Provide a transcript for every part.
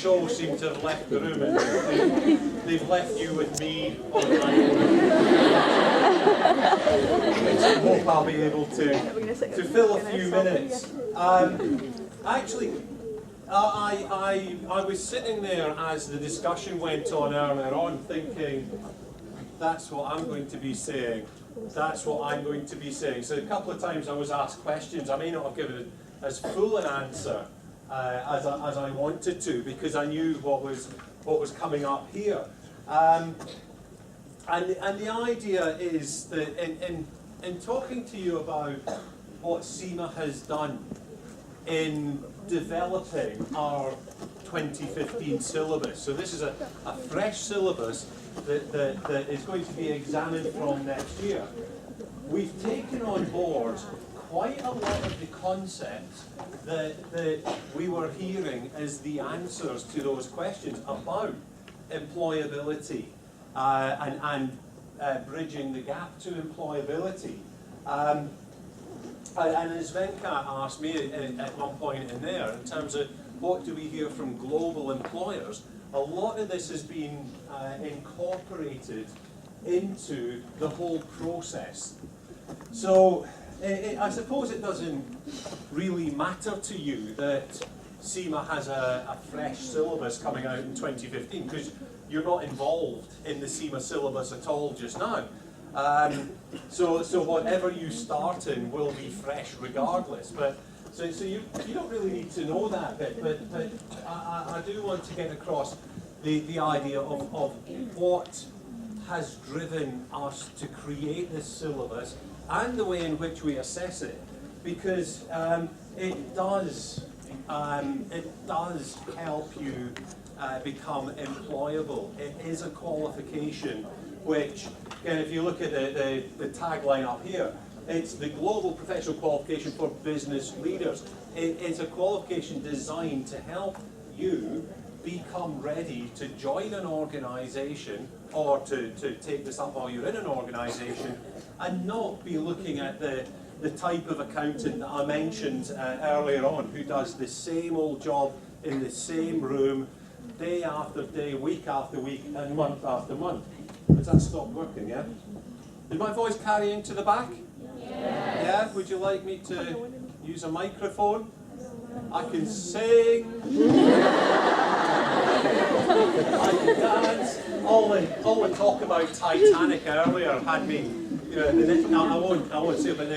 show seem to have left the room, and they've left you with me on my own. I hope I'll be able to fill a few minutes. Actually, I was sitting there as the discussion went on earlier on, thinking, that's what I'm going to be saying. That's what I'm going to be saying. So a couple of times I was asked questions. I may not have given as full an answer as I wanted to, because I knew what was coming up here. And the idea is that in talking to you about what CIMA has done in developing our 2015 syllabus. So this is a fresh syllabus that is going to be examined from next year. We've taken on board quite a lot of the concepts that we were hearing as the answers to those questions about employability and bridging the gap to employability. And as Venkat asked me at one point in there, in terms of what do we hear from global employers, a lot of this has been incorporated into the whole process. So I suppose it doesn't really matter to you that CIMA has a fresh syllabus coming out in 2015, because you're not involved in the CIMA syllabus at all just now. So whatever you start in will be fresh regardless. But so you don't really need to know that bit. But I do want to get across the idea of what has driven us to create this syllabus and the way in which we assess it, because it does help you become employable. It is a qualification which, again, if you look at the tagline up here, it's the Global Professional Qualification for Business Leaders. It's a qualification designed to help you become ready to join an organisation, or to take this up while you're in an organisation, and not be looking at the type of accountant that I mentioned earlier on, who does the same old job in the same room, day after day, week after week, and month after month. Has that stopped working, yeah? Did my voice carry into the back? Yes. Yeah? Would you like me to use a microphone? I can sing. I can dance. All the talk about Titanic earlier had me, I won't say it, but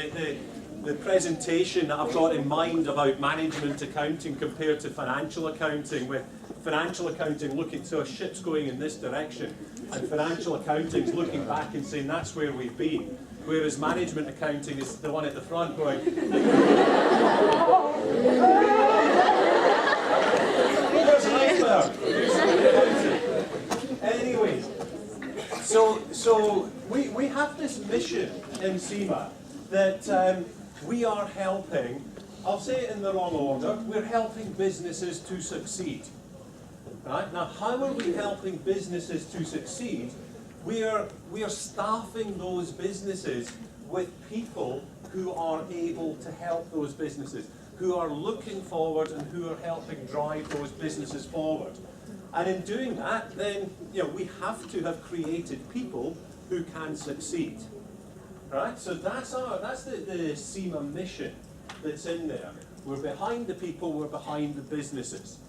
the presentation that I've got in mind about management accounting compared to financial accounting, with financial accounting looking, so a ship's going in this direction, and financial accounting's looking back and saying that's where we've been, whereas management accounting is the one at the front going, there's an iceberg. Anyway, so we have this mission in CIMA that we are helping, I'll say it in the wrong order, we're helping businesses to succeed. Right? Now, how are we helping businesses to succeed? We are staffing those businesses with people who are able to help those businesses, who are looking forward and who are helping drive those businesses forward. And in doing that, then we have to have created people who can succeed. Right? So that's the CIMA mission that's in there. We're behind the people, we're behind the businesses.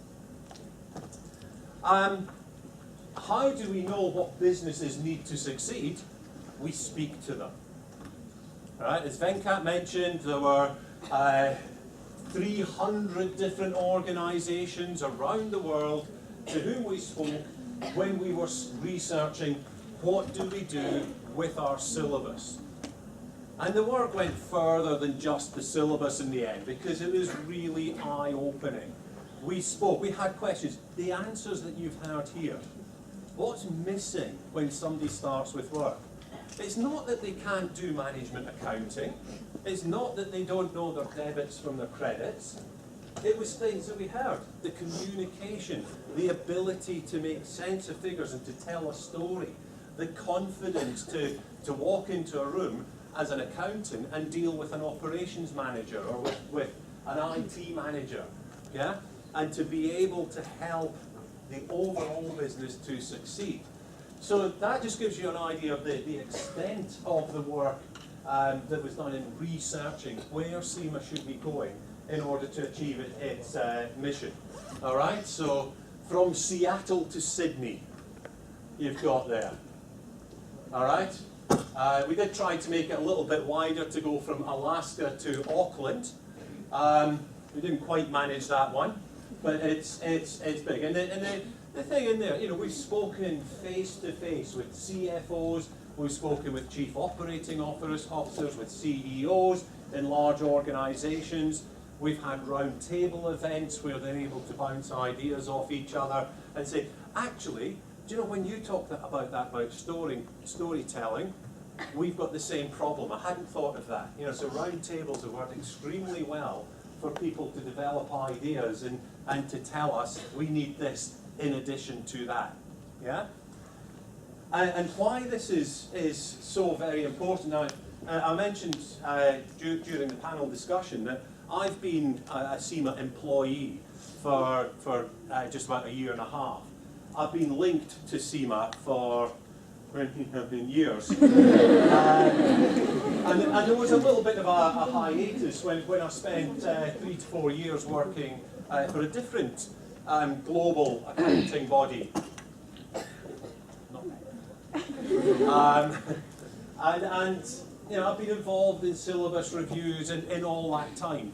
How do we know what businesses need to succeed? We speak to them. Right? As Venkat mentioned, there were 300 different organisations around the world to whom we spoke when we were researching what do we do with our syllabus. And the work went further than just the syllabus in the end, because it was really eye-opening. We spoke, we had questions, the answers that you've heard here. What's missing when somebody starts with work? It's not that they can't do management accounting. It's not that they don't know their debits from their credits. It was things that we heard. The communication, the ability to make sense of figures and to tell a story, the confidence to walk into a room as an accountant and deal with an operations manager or with an IT manager, yeah? And to be able to help the overall business to succeed. So that just gives you an idea of the extent of the work that was done in researching where CIMA should be going in order to achieve its mission. All right, so from Seattle to Sydney, you've got there. All right, we did try to make it a little bit wider to go from Alaska to Auckland. We didn't quite manage that one, but it's big. And the thing in there, you know, we've spoken face to face with CFOs, we've spoken with chief operating officers, with CEOs in large organizations. We've had round table events where they're able to bounce ideas off each other and say, actually, do you know, when you talk about that, about storytelling, we've got the same problem. I hadn't thought of that. You know, so round tables have worked extremely well for people to develop ideas and to tell us we need this in addition to that. Yeah? And why this is so very important. Now, I mentioned during the panel discussion that I've been a CIMA employee for just about a year and a half. I've been linked to CIMA for years. And there was a little bit of a hiatus when I spent 3 to 4 years working for a different global accounting body. And you know, I've been involved in syllabus reviews in all that time,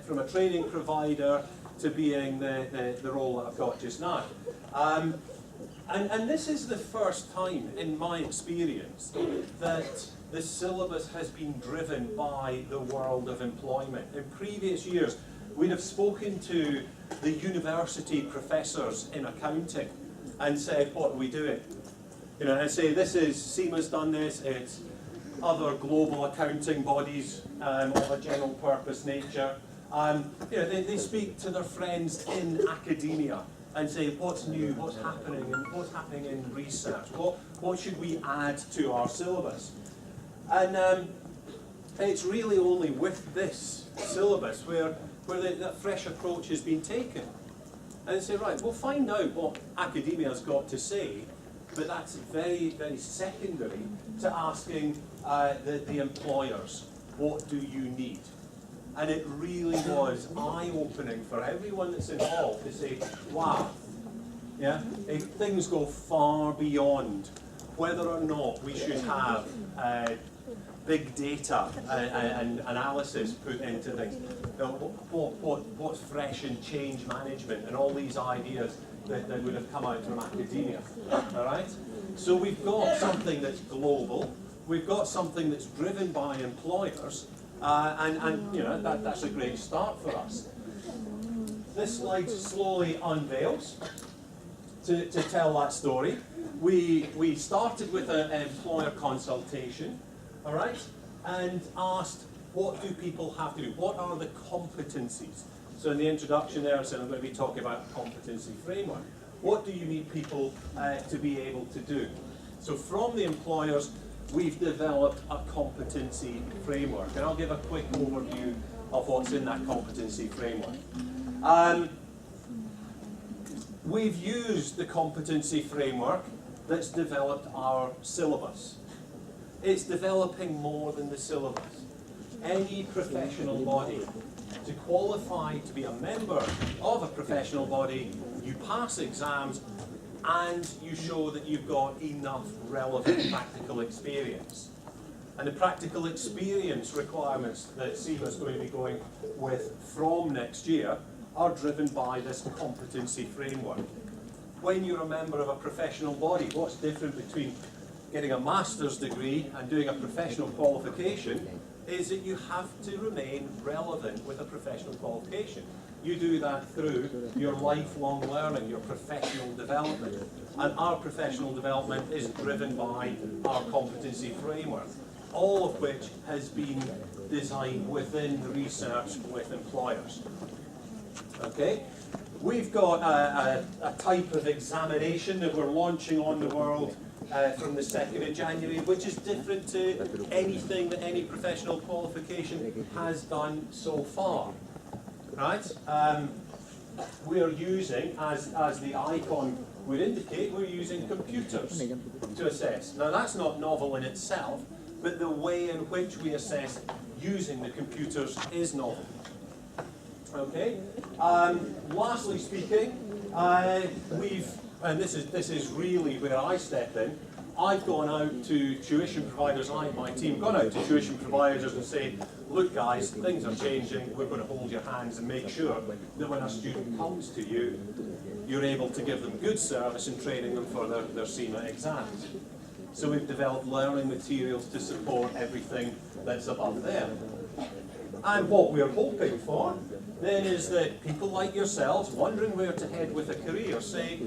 from a training provider to being the role that I've got just now. And this is the first time in my experience that the syllabus has been driven by the world of employment. In previous years, we'd have spoken to the university professors in accounting and said, what are we doing? You know, and say, this is, CIMA's done this, it's other global accounting bodies of a general purpose nature. You know, they speak to their friends in academia and say, what's new, what's happening in research, what should we add to our syllabus? And it's really only with this syllabus where that fresh approach has been taken. And they say, right, we'll find out what academia's got to say, but that's very, very secondary to asking the employers, what do you need? And it really was eye-opening for everyone that's involved to say, wow, yeah, things go far beyond whether or not we should have big data and analysis put into things. You know, what's fresh in change management and all these ideas that would have come out from academia, all right? So we've got something that's global, we've got something that's driven by employers, and you know, that's a great start for us. This slide slowly unveils to tell that story. We started with an employer consultation, all right, and asked, what do people have to do? What are the competencies? So in the introduction there, I said I'm going to be talking about a competency framework. What do you need people to be able to do? So from the employers, we've developed a competency framework, and I'll give a quick overview of what's in that competency framework. We've used the competency framework that's developed our syllabus. It's developing more than the syllabus. Any professional body, to qualify to be a member of a professional body, you pass exams and you show that you've got enough relevant practical experience. And the practical experience requirements that CIMA is going to be going with from next year are driven by this competency framework. When you're a member of a professional body, what's different between getting a master's degree and doing a professional qualification is that you have to remain relevant with a professional qualification. You do that through your lifelong learning, your professional development. And our professional development is driven by our competency framework, all of which has been designed within the research with employers. Okay? We've got a type of examination that we're launching on the world from the 2nd of January, which is different to anything that any professional qualification has done so far. Right? we're using, as the icon would indicate, we're using computers to assess. Now that's not novel in itself, but the way in which we assess using the computers is novel. Okay. Lastly speaking, and this is really where I step in. I've gone out to tuition providers, my team gone out to tuition providers and say, look guys, things are changing, we're going to hold your hands and make sure that when a student comes to you, you're able to give them good service and training them for their CIMA exams. So we've developed learning materials to support everything that's above there. And what we're hoping for then is that people like yourselves, wondering where to head with a career, say,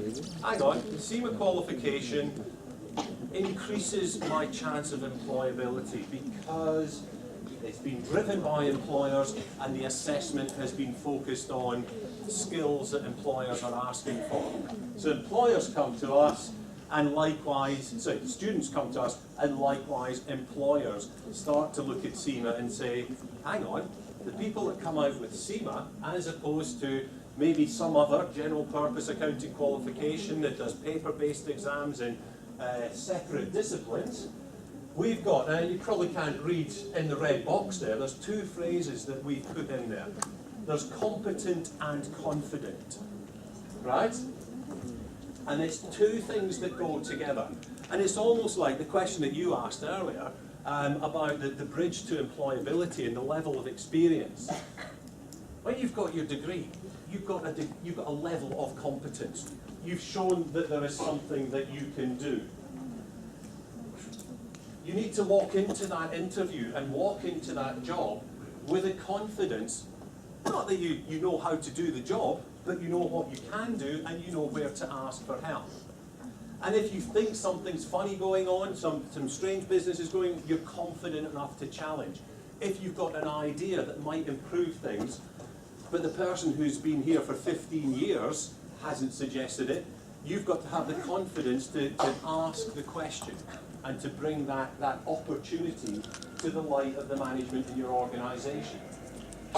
hang on, the CIMA qualification increases my chance of employability because it's been driven by employers and the assessment has been focused on skills that employers are asking for. So employers come to us and likewise, students come to us and likewise employers start to look at CIMA and say, hang on, the people that come out with CIMA as opposed to maybe some other general purpose accounting qualification that does paper-based exams in separate disciplines, we've got, now you probably can't read in the red box there, there's two phrases that we've put in there. There's competent and confident, right? And it's two things that go together. And it's almost like the question that you asked earlier about the bridge to employability and the level of experience. When you've got your degree, you've got a level of competence. You've shown that there is something that you can do. You need to walk into that interview and walk into that job with a confidence, not that you know how to do the job, but you know what you can do and you know where to ask for help. And if you think something's funny going on, some strange business is going, you're confident enough to challenge. If you've got an idea that might improve things, but the person who's been here for 15 years hasn't suggested it, you've got to have the confidence to ask the question and to bring that opportunity to the light of the management in your organisation.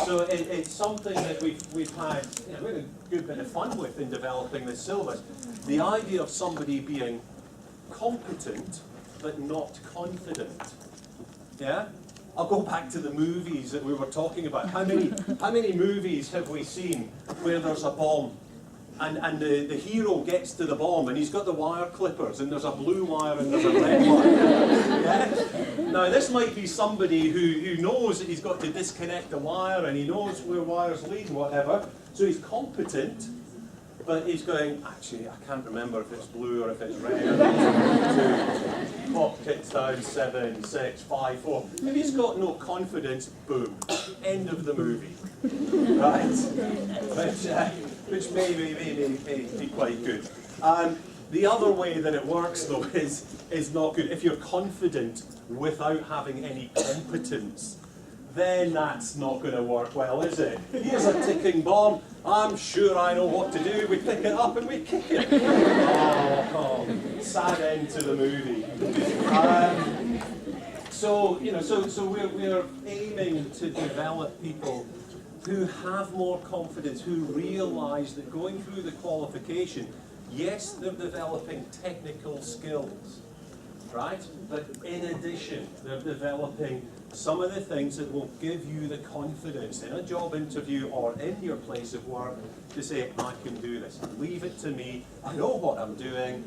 So it's something that we've had, we had a good bit of fun with in developing this syllabus. The idea of somebody being competent but not confident. Yeah? I'll go back to the movies that we were talking about. How many movies have we seen where there's a bomb and the hero gets to the bomb and he's got the wire clippers and there's a blue wire and there's a red wire? Yeah? Now this might be somebody who knows that he's got to disconnect the wire and he knows where wires lead and whatever, so he's competent, but he's going, actually I can't remember if it's blue or if it's red. 2, clock ticks down, 7, 6, 5, 4. If he's got no confidence, boom, end of the movie. Right? Which may be quite good. The other way that it works though is not good. If you're confident without having any competence, then that's not going to work well, is it? Here's a ticking bomb. I'm sure I know what to do. We pick it up and we kick it. Oh, sad end to the movie. So we're aiming to develop people who have more confidence, who realise that going through the qualification, yes, they're developing technical skills, right? But in addition, they're developing some of the things that will give you the confidence in a job interview or in your place of work to say, I can do this. Leave it to me. I know what I'm doing.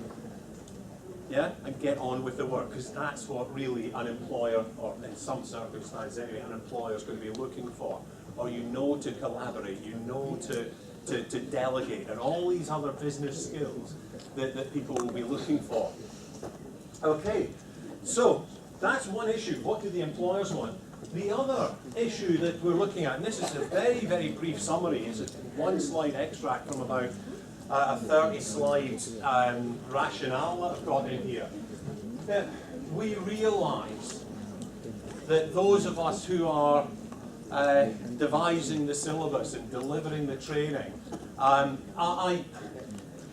Yeah, and get on with the work, because that's what really an employer, or in some circumstances anyway, an employer is going to be looking for. Or you know to collaborate, you know to delegate, and all these other business skills that people will be looking for. Okay, so that's one issue. What do the employers want? The other issue that we're looking at, and this is a very, very brief summary, is a one-slide extract from about a 30-slide rationale that I've got in here. That we realise that those of us who are devising the syllabus and delivering the training, I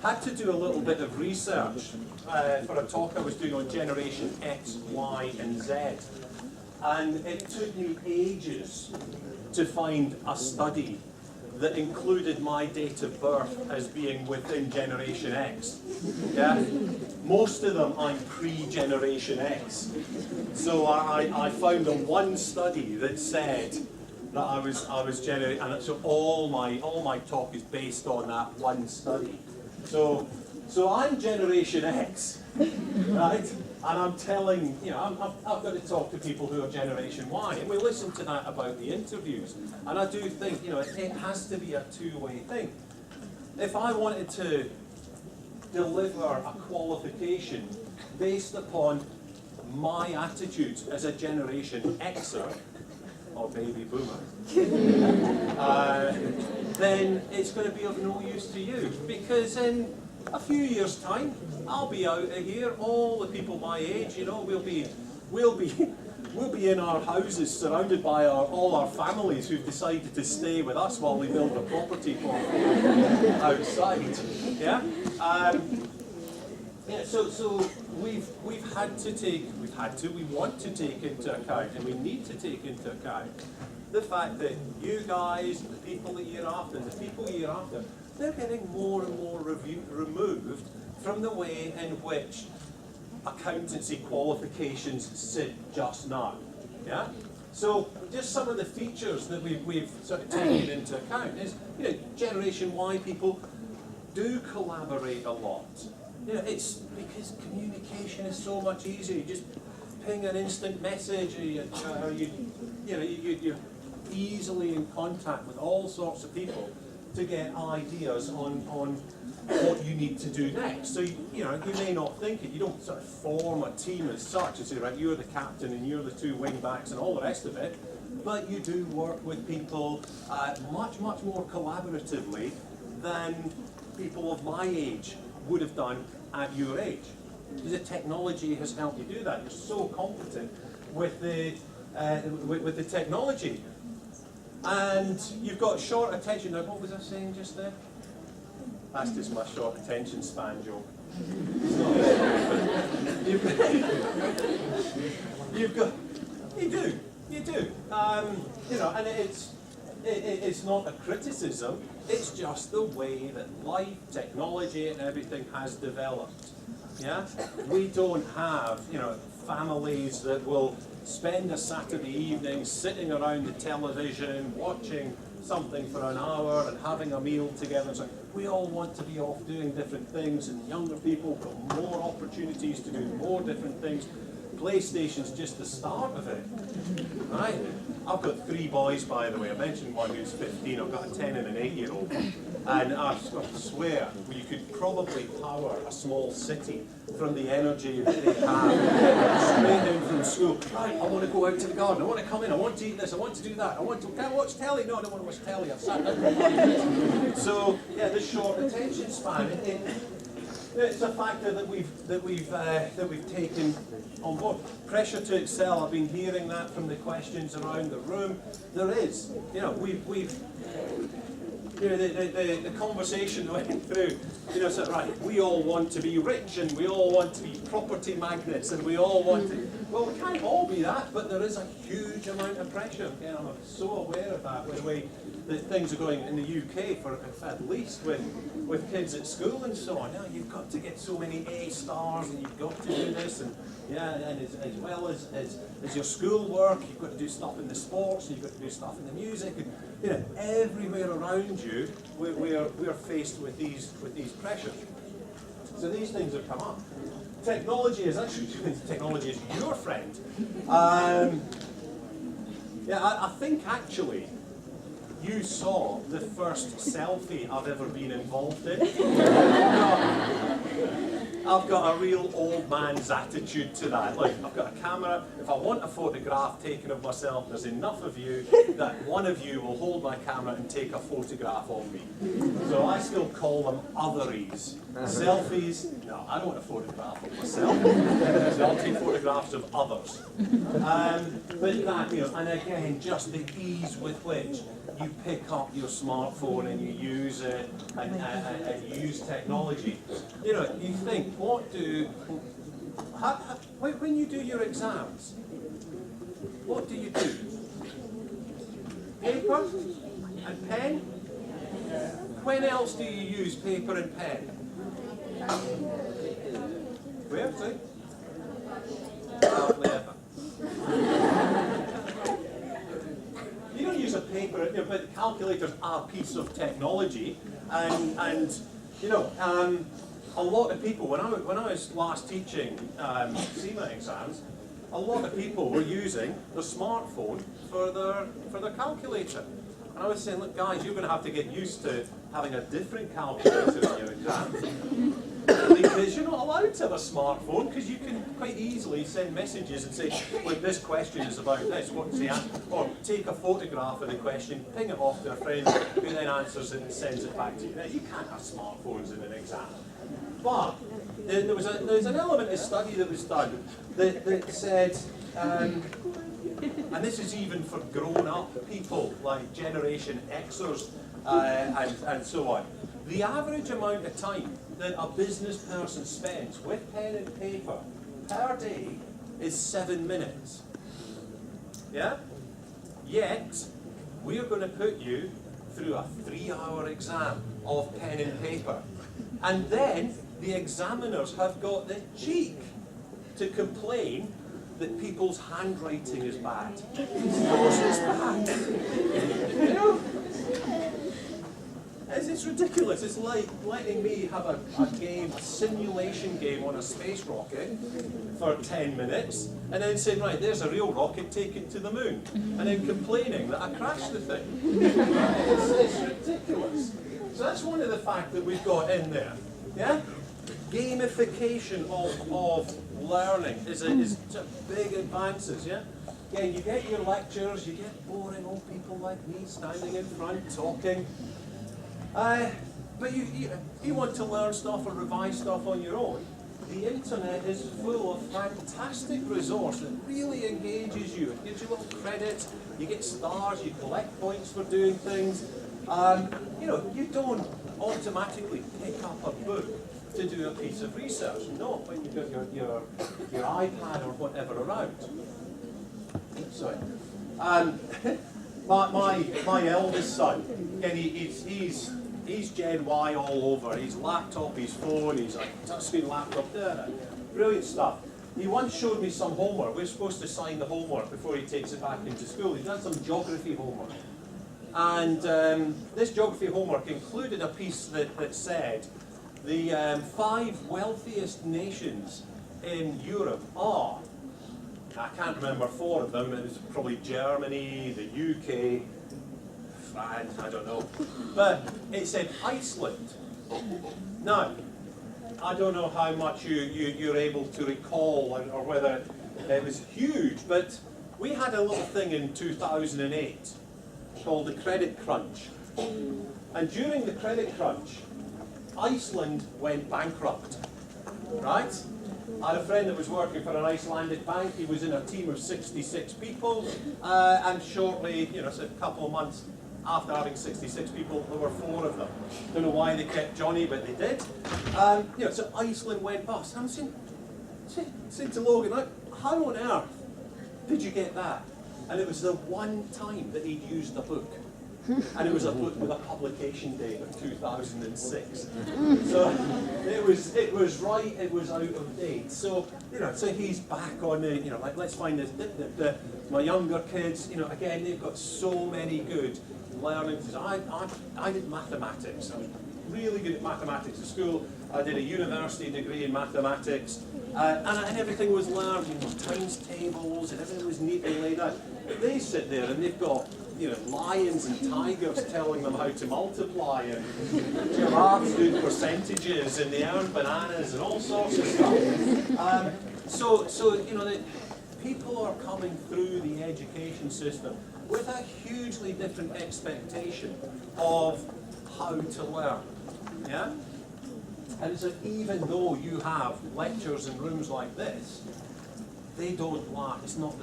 had to do a little bit of research for a talk I was doing on Generation X, Y, and Z. And it took me ages to find a study that included my date of birth as being within Generation X. Yeah? Most of them I'm pre-Generation X. So I found the one study that said that I was Generation, and so all my talk is based on that one study. So I'm Generation X, right? And I'm telling, you know, I've got to talk to people who are Generation Y, and we listen to that about the interviews. And I do think, you know, it has to be a two-way thing. If I wanted to deliver a qualification based upon my attitude as a Generation Xer, or baby boomer, then it's going to be of no use to you, because in a few years' time, I'll be out of here. All the people my age, you know, we'll be in our houses, surrounded by all our families who've decided to stay with us while we build a property portfolio outside. Yeah. Yeah. So we want to take into account, and we need to take into account the fact that you guys, the people a year after, the people a year after, they're getting more and more removed from the way in which accountancy qualifications sit just now. Yeah? So just some of the features that we've sort of taken into account is, you know, Generation Y people do collaborate a lot. You know, it's because communication is so much easier. You just ping an instant message, or you're easily in contact with all sorts of people to get ideas on what you need to do next. So, you know, you may not think it, you don't sort of form a team as such and say, right, you're the captain and you're the two wing backs and all the rest of it, but you do work with people much more collaboratively than people of my age would have done at your age. Because the technology has helped you do that. You're so competent with the technology. And you've got short attention. Now, what was I saying just there? That's just my short attention span joke. It's not you do. You know, and it's not a criticism. It's just the way that life, technology, and everything has developed. Yeah, we don't have, you know, families that will spend a Saturday evening sitting around the television, watching something for an hour and having a meal together. So we all want to be off doing different things, and younger people got more opportunities to do more different things. PlayStation's just the start of it, right? I've got 3 boys, by the way. I mentioned one who's 15. I've got a 10 and an 8-year-old. And I swear, you could probably power a small city from the energy that they have. Straight in from school. Right, I want to go out to the garden. I want to come in. I want to eat this. I want to do that. Can I watch telly? No, I don't want to watch telly. I've sat down. So, yeah, the short attention span. It's a factor that we've taken on board. Pressure to excel. I've been hearing that from the questions around the room. There is, you know, you know, the conversation went through. You know, so right, we all want to be rich, and we all want to be property magnates, and we all want to. Well, we can't all be that, but there is a huge amount of pressure. Yeah, I'm so aware of that with the way that things are going in the UK, for at least with kids at school and so on. You know, you've got to get so many A stars, and you've got to do this, and yeah, and as well as your school work, you've got to do stuff in the sports, and you've got to do stuff in the music, and you know, everywhere around you, we're faced with these pressures. So these things have come up. Technology is your friend. Yeah, I think actually you saw the first selfie I've ever been involved in. I've got a real old man's attitude to that. Like, I've got a camera. If I want a photograph taken of myself, there's enough of you that one of you will hold my camera and take a photograph of me. So I still call them otheries. Selfies, no, I don't want a photograph of myself. So I'll take photographs of others. But that, you know, and again, just the ease with which you pick up your smartphone and you use it and you use technology. You know, you think, when you do your exams, what do you do? Paper and pen? When else do you use paper and pen? Where? See? Hardly ever. You don't use a paper, but calculators are a piece of technology, and you know, a lot of people, when I was last teaching CIMA exams, a lot of people were using the smartphone for their calculator. And I was saying, look guys, you're going to have to get used to having a different calculator in your exam. Because you're not allowed to have a smartphone, because you can quite easily send messages and say, look, this question is about this, what's the answer? Or take a photograph of the question, ping it off to a friend, who then answers it and sends it back to you. Now, you can't have smartphones in an exam. But there was an element of study that was done that said, and this is even for grown-up people like Generation Xers and so on, the average amount of time that a business person spends with pen and paper per day is 7 minutes. Yeah? Yet, we are going to put you through a 3-hour exam of pen and paper. And then the examiners have got the cheek to complain that people's handwriting is bad. Yours is bad. You know? It's ridiculous. It's like letting me have a game, a simulation game on a space rocket for 10 minutes, and then saying, right, there's a real rocket, take it to the moon, and then complaining that I crashed the thing. It's ridiculous. So that's one of the facts that we've got in there. Yeah? Gamification of learning is big advances, yeah? Again, you get your lectures, you get boring old people like me standing in front talking. But you want to learn stuff or revise stuff on your own. The internet is full of fantastic resource that really engages you. It gives you little credits, you get stars, you collect points for doing things. You know, you don't automatically pick up a book to do a piece of research. Not when you've got your iPad or whatever around. Sorry. My eldest son, again, he's Gen Y all over. His laptop, his phone, his touchscreen laptop, brilliant stuff. He once showed me some homework. We're supposed to sign the homework before he takes it back into school. He's done some geography homework. And this geography homework included a piece that said the 5 wealthiest nations in Europe are, I can't remember 4 of them, it was probably Germany, the UK, France, I don't know. But it said Iceland. Now, I don't know how much you're able to recall or whether it was huge, but we had a little thing in 2008 called the credit crunch. And during the credit crunch, Iceland went bankrupt, right? I had a friend that was working for an Icelandic bank. He was in a team of 66 people, and shortly, you know, so a couple of months after having 66 people, there were 4 of them. Don't know why they kept Johnny, but they did. You know, so Iceland went bust. I'm saying to Logan, like, how on earth did you get that? And it was the one time that he'd used the book. And it was a book with a publication date of 2006. So it was out of date. So, you know, so he's back on the, you know, like, let's find this. My younger kids, you know, again, they've got so many good learning. I did mathematics. I was really good at mathematics at school. I did a university degree in mathematics. And everything was learned, you know, times tables, and everything was neatly laid out. They sit there and they've got, you know, lions and tigers telling them how to multiply, and giraffes doing percentages, and they earn bananas and all sorts of stuff. So you know, people are coming through the education system with a hugely different expectation of how to learn. Yeah? And so even though you have lectures in rooms like this, they don't lack. It's not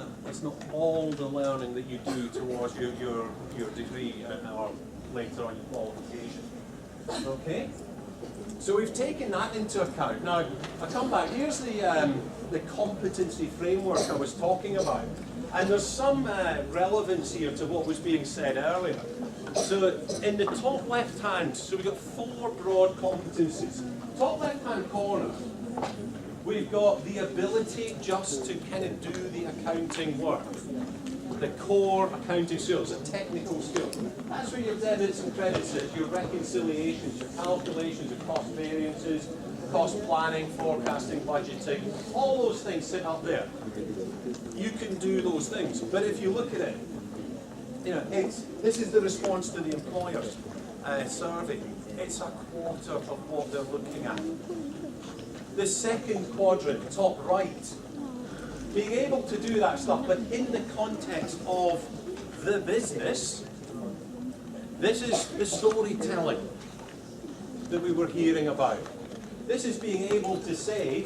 all the learning that you do towards your degree or later on your qualification. Okay? So we've taken that into account. Now, I come back. Here's the competency framework I was talking about. And there's some relevance here to what was being said earlier. So in the top left-hand, so we've got 4 broad competencies. Top left-hand corner, we've got the ability just to kind of do the accounting work. The core accounting skills, the technical skills. That's where your debits and credits is, your reconciliations, your calculations, your cost variances, cost planning, forecasting, budgeting, all those things sit up there. You can do those things, but if you look at it, this is the response to the employer's survey. It's a quarter of what they're looking at. The second quadrant, top right, being able to do that stuff, but in the context of the business, this is the storytelling that we were hearing about. This is being able to say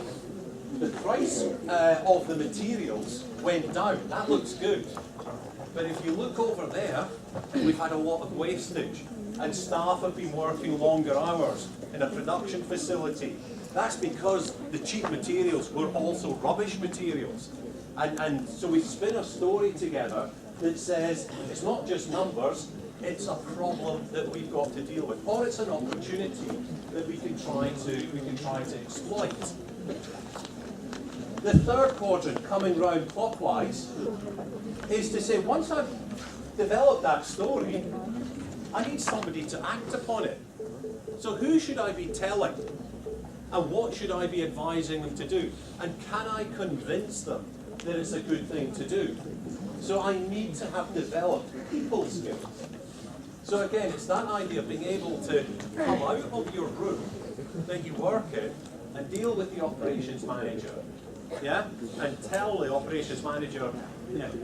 the price of the materials went down. That looks good. But if you look over there, we've had a lot of wastage and staff have been working longer hours in a production facility. That's because the cheap materials were also rubbish materials. And so we spin a story together that says it's not just numbers, it's a problem that we've got to deal with, or it's an opportunity that we can try to exploit. The third quadrant, coming round clockwise, is to say once I've developed that story, I need somebody to act upon it. So who should I be telling? And what should I be advising them to do? And can I convince them that it's a good thing to do? So I need to have developed people skills. So again, it's that idea of being able to come out of your room that you work in and deal with the operations manager, yeah? And tell the operations manager,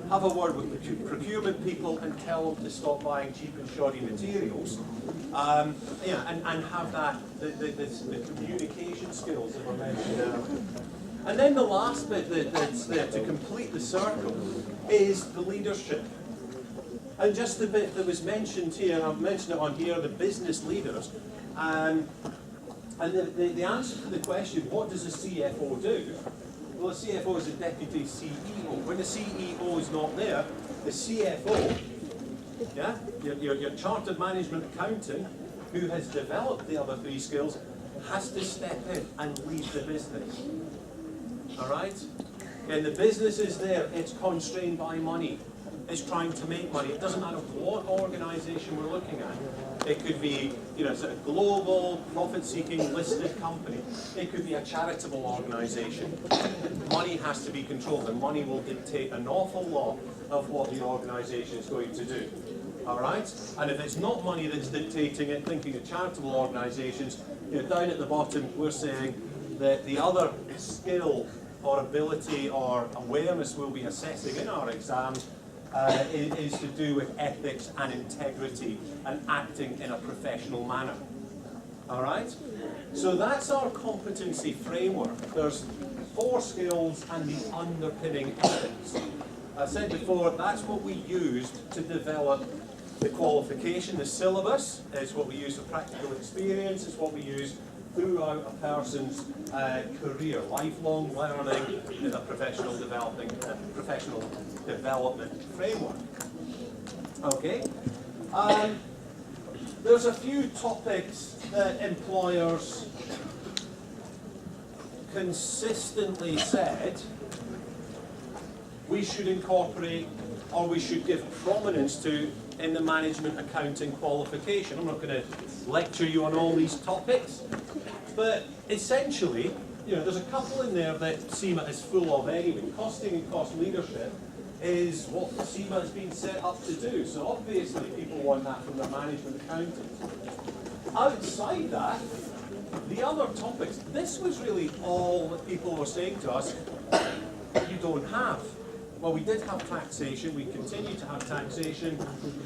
have a word with procurement people and tell them to stop buying cheap and shoddy materials, and have that, the communication skills that were mentioned earlier. And then the last bit that's there to complete the circle is the leadership. And just the bit that was mentioned here, and I've mentioned it on here, the business leaders. And the answer to the question, what does a CFO do? Well, a CFO is a deputy CEO. When the CEO is not there, the CFO, yeah, your chartered management accountant, who has developed the other 3 skills, has to step in and lead the business. All right? And the business is there, it's constrained by money. It's trying to make money. It doesn't matter what organisation we're looking at. It could be, sort of global, profit-seeking, listed company. It could be a charitable organisation. Money has to be controlled, and money will dictate an awful lot of what the organisation is going to do. All right? And if it's not money that's dictating it, thinking of charitable organisations, down at the bottom, we're saying that the other skill or ability or awareness we'll be assessing in our exams is to do with ethics and integrity and acting in a professional manner. All right? So that's our competency framework. There's 4 skills and the underpinning ethics. I said before, that's what we used to develop the qualification. The syllabus is what we use for practical experience. It's what we use throughout a person's career, lifelong learning in a professional development framework. Okay, there's a few topics that employers consistently said we should incorporate or we should give prominence to in the management accounting qualification. I'm not going to lecture you on all these topics, but essentially, there's a couple in there that CIMA is full of anyway. Costing and cost leadership is what CIMA has been set up to do. So obviously people want that from their management accountants. Outside that, the other topics, this was really all that people were saying to us, you don't have. Well, we did have taxation, we continue to have taxation,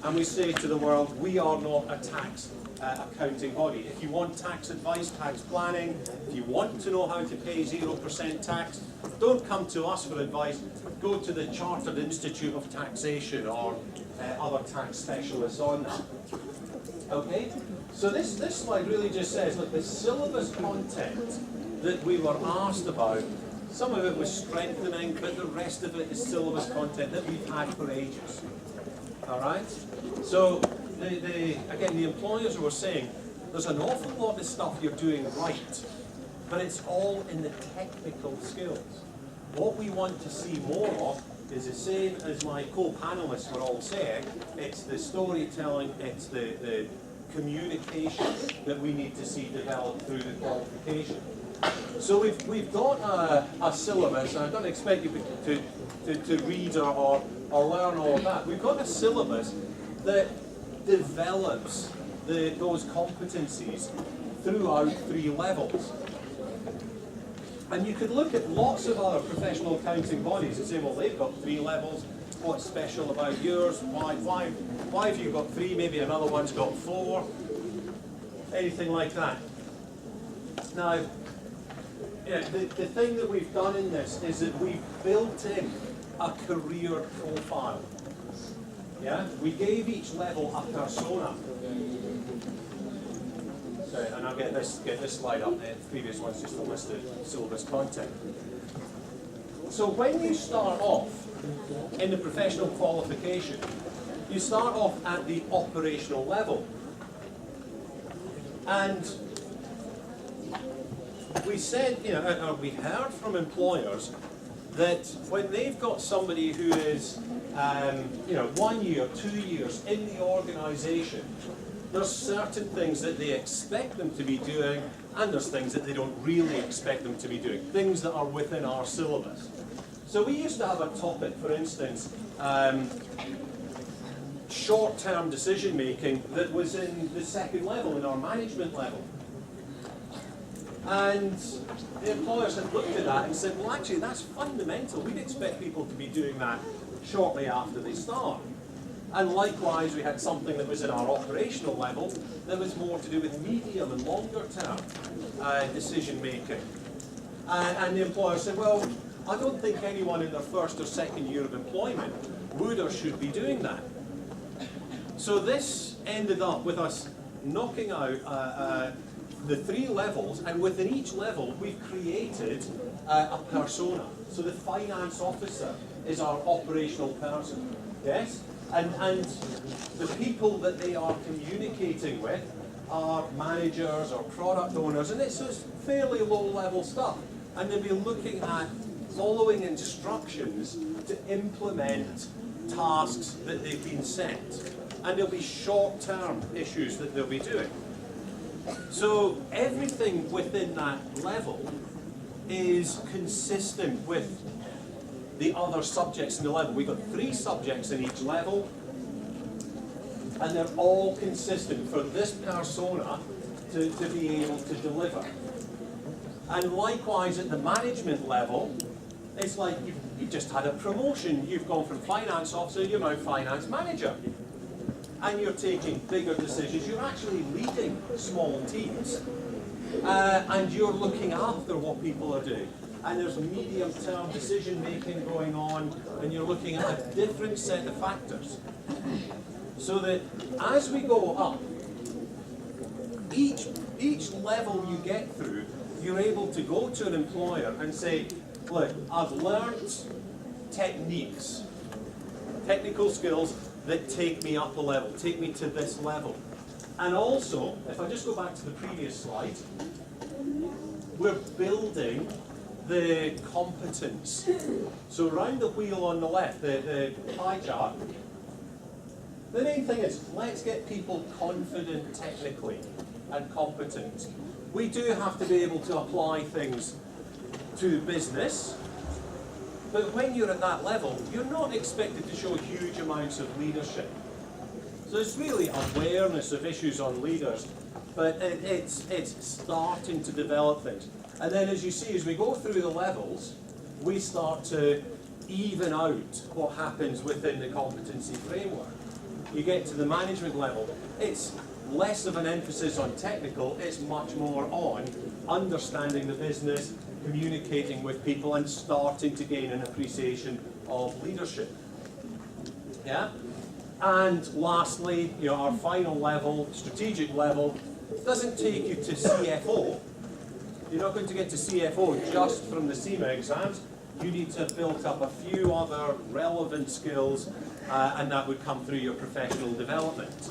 and we say to the world, we are not a tax accounting body. If you want tax advice, tax planning, if you want to know how to pay 0% tax, don't come to us for advice, go to the Chartered Institute of Taxation or other tax specialists on that. Okay? So this slide really just says, look, the syllabus content that we were asked about Some of it was strengthening, but the rest of it is syllabus content that we've had for ages. All right? So, again, the employers were saying, there's an awful lot of stuff you're doing right, but it's all in the technical skills. What we want to see more of is the same as my co-panelists were all saying. It's the storytelling, it's the communication that we need to see developed through the qualification. So we've got a syllabus, and I don't expect you to read or learn all of that. We've got a syllabus that develops those competencies throughout 3 levels. And you could look at lots of other professional accounting bodies and say, well, they've got 3 levels. What's special about yours? Why have you got 3? Maybe another one's got 4. Anything like that. Now, yeah, the thing that we've done in this is that we've built in a career profile. Yeah, we gave each level a persona. So, and I'll get this slide up there. The previous one's just a list of syllabus content. So when you start off in the professional qualification, you start off at the operational level. And we said, or we heard from employers that when they've got somebody who is, 1 year, 2 years in the organisation, there's certain things that they expect them to be doing, and there's things that they don't really expect them to be doing, things that are within our syllabus. So we used to have a topic, for instance, short-term decision making that was in the 2nd level, in our management level. And the employers had looked at that and said, well, actually, that's fundamental. We'd expect people to be doing that shortly after they start. And likewise, we had something that was in our operational level that was more to do with medium and longer term decision making. And the employer said, well, I don't think anyone in their 1st or 2nd year of employment would or should be doing that. So this ended up with us knocking out the 3 levels, and within each level we've created a persona. So the finance officer is our operational person, yes? And the people that they are communicating with are managers or product owners, and it's just fairly low-level stuff. And they'll be looking at following instructions to implement tasks that they've been sent. And there'll be short-term issues that they'll be doing. So everything within that level is consistent with the other subjects in the level. We've got 3 subjects in each level, and they're all consistent for this persona to be able to deliver. And likewise at the management level, it's like you've just had a promotion. You've gone from finance officer, you're now finance manager. And you're taking bigger decisions. You're actually leading small teams. And you're looking after what people are doing. And there's medium-term decision-making going on, and you're looking at a different set of factors. So that as we go up, each level you get through, you're able to go to an employer and say, look, I've learned techniques, technical skills that take me up a level, take me to this level. And also, if I just go back to the previous slide, we're building the competence. So around the wheel on the left, the pie chart, the main thing is, let's get people confident technically and competent. We do have to be able to apply things to business, but when you're at that level, you're not expected to show huge amounts of leadership. So it's really awareness of issues on leaders, but it's starting to develop things. And then as you see, as we go through the levels, we start to even out what happens within the competency framework. You get to the management level, it's less of an emphasis on technical, it's much more on understanding the business, communicating with people, and starting to gain an appreciation of leadership. Yeah? And lastly, our final level, strategic level, doesn't take you to CFO, You're not going to get to CFO just from the CIMA exams. You need to have built up a few other relevant skills, and that would come through your professional development.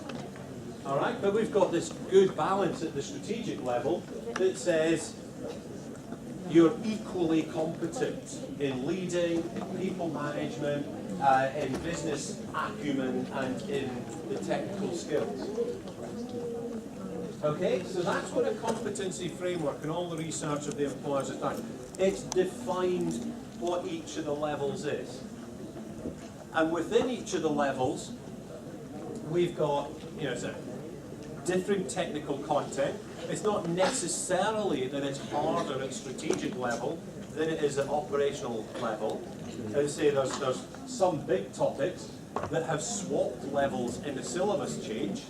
All right, but we've got this good balance at the strategic level that says you're equally competent in leading, in people management, in business acumen, and in the technical skills. Okay, so that's what a competency framework and all the research of the employers has done. It's defined what each of the levels is. And within each of the levels, we've got, so different technical content. It's not necessarily that it's harder at strategic level than it is at operational level. As I say, there's some big topics that have swapped levels in the syllabus change.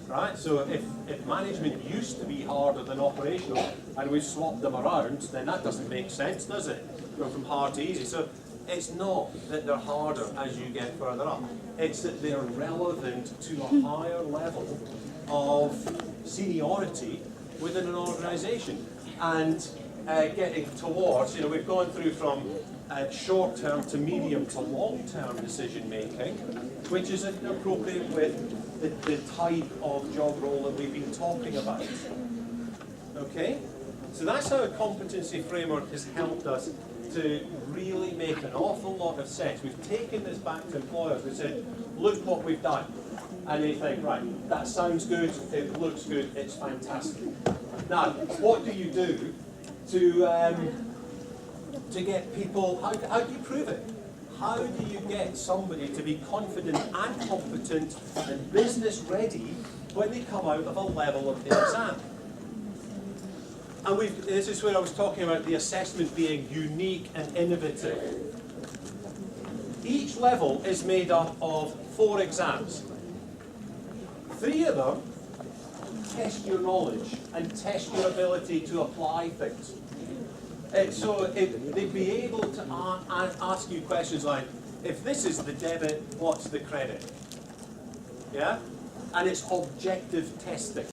Right, so if management used to be harder than operational and we've swapped them around, then that doesn't make sense, does it? Go from hard to easy. So it's not that they're harder as you get further up. It's that they're relevant to a higher level of seniority within an organisation. And getting towards, we've gone through from short-term to medium to long-term decision making, which is appropriate with the type of job role that we've been talking about. Okay? So that's how a competency framework has helped us to really make an awful lot of sense. We've taken this back to employers. We said, look what we've done. And they think, right, that sounds good, it looks good, it's fantastic. Now, what do you do to get people, how do you prove it? How do you get somebody to be confident and competent and business ready when they come out of a level of the exam? And this is where I was talking about the assessment being unique and innovative. Each level is made up of 4 exams. 3 of them test your knowledge and test your ability to apply things. So they'd be able to ask you questions like, if this is the debit, what's the credit? Yeah? And it's objective testing.